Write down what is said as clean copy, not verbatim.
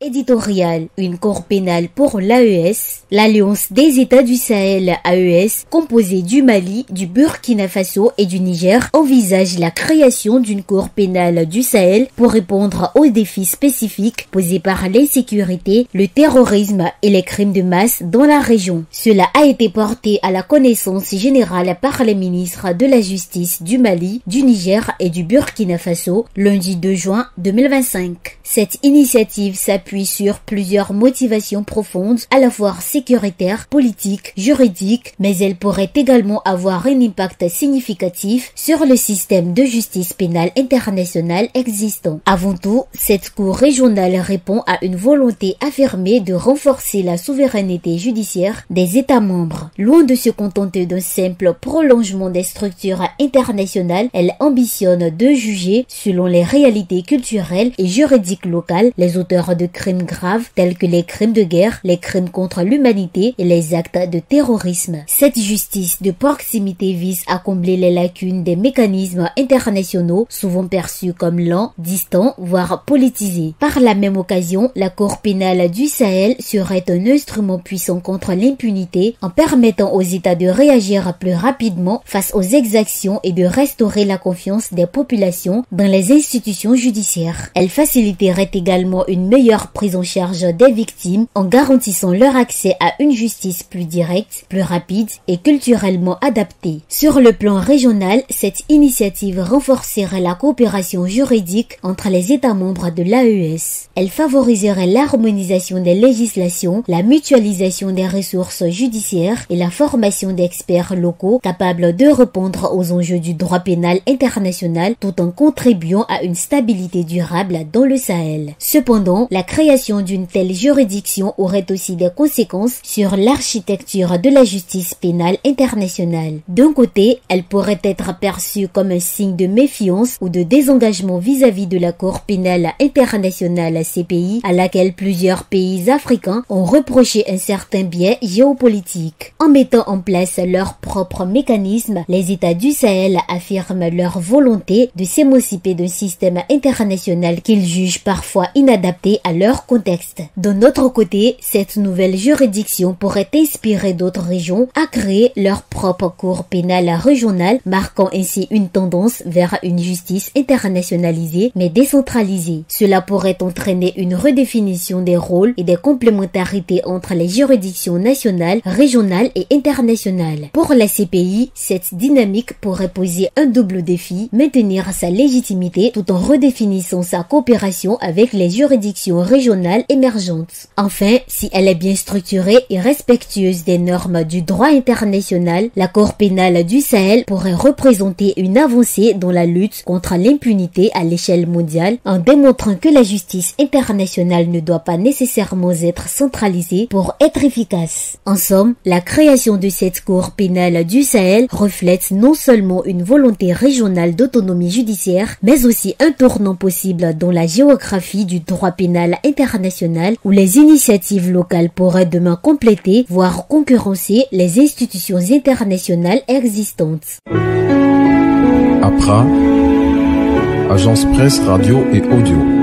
Éditorial, une cour pénale pour l'AES, l'Alliance des États du Sahel AES, composée du Mali, du Burkina Faso et du Niger, envisage la création d'une cour pénale du Sahel pour répondre aux défis spécifiques posés par l'insécurité, le terrorisme et les crimes de masse dans la région. Cela a été porté à la connaissance générale par les ministres de la Justice du Mali, du Niger et du Burkina Faso lundi 2 juin 2025. Cette initiative s'appuie sur plusieurs motivations profondes, à la fois sécuritaires, politiques, juridiques, mais elle pourrait également avoir un impact significatif sur le système de justice pénale internationale existant. Avant tout, cette cour régionale répond à une volonté affirmée de renforcer la souveraineté judiciaire des États membres. Loin de se contenter d'un simple prolongement des structures internationales, elle ambitionne de juger, selon les réalités culturelles et juridiques locales, les auteurs de crimes graves tels que les crimes de guerre, les crimes contre l'humanité et les actes de terrorisme. Cette justice de proximité vise à combler les lacunes des mécanismes internationaux souvent perçus comme lents, distants, voire politisés. Par la même occasion, la Cour pénale du Sahel serait un instrument puissant contre l'impunité en permettant aux États de réagir plus rapidement face aux exactions et de restaurer la confiance des populations dans les institutions judiciaires. Elle faciliterait également une meilleure prise en charge des victimes en garantissant leur accès à une justice plus directe, plus rapide et culturellement adaptée. Sur le plan régional, cette initiative renforcerait la coopération juridique entre les États membres de l'AES. Elle favoriserait l'harmonisation des législations, la mutualisation des ressources judiciaires et la formation d'experts locaux capables de répondre aux enjeux du droit pénal international tout en contribuant à une stabilité durable dans le Sahel. Cependant, la création d'une telle juridiction aurait aussi des conséquences sur l'architecture de la justice pénale internationale. D'un côté, elle pourrait être perçue comme un signe de méfiance ou de désengagement vis-à-vis de la Cour pénale internationale CPI, à laquelle plusieurs pays africains ont reproché un certain biais géopolitique. En mettant en place leurs propres mécanismes, les États du Sahel affirment leur volonté de s'émanciper d'un système international qu'ils jugent parfois inadapté à leur contexte. D'un autre côté, cette nouvelle juridiction pourrait inspirer d'autres régions à créer leur propre cour pénale régionale, marquant ainsi une tendance vers une justice internationalisée mais décentralisée. Cela pourrait entraîner une redéfinition des rôles et des complémentarités entre les juridictions nationales, régionales et internationales. Pour la CPI, cette dynamique pourrait poser un double défi, maintenir sa légitimité tout en redéfinissant sa coopération avec les juridictions régionales émergentes. Enfin, si elle est bien structurée et respectueuse des normes du droit international, la Cour pénale du Sahel pourrait représenter une avancée dans la lutte contre l'impunité à l'échelle mondiale en démontrant que la justice internationale ne doit pas nécessairement être centralisée pour être efficace. En somme, la création de cette Cour pénale du Sahel reflète non seulement une volonté régionale d'autonomie judiciaire, mais aussi un tournant possible dans la géographie du droit pénal international où les initiatives locales pourraient demain compléter, voire concurrencer les institutions internationales existantes. APRA, Agence Presse, Radio et Audio.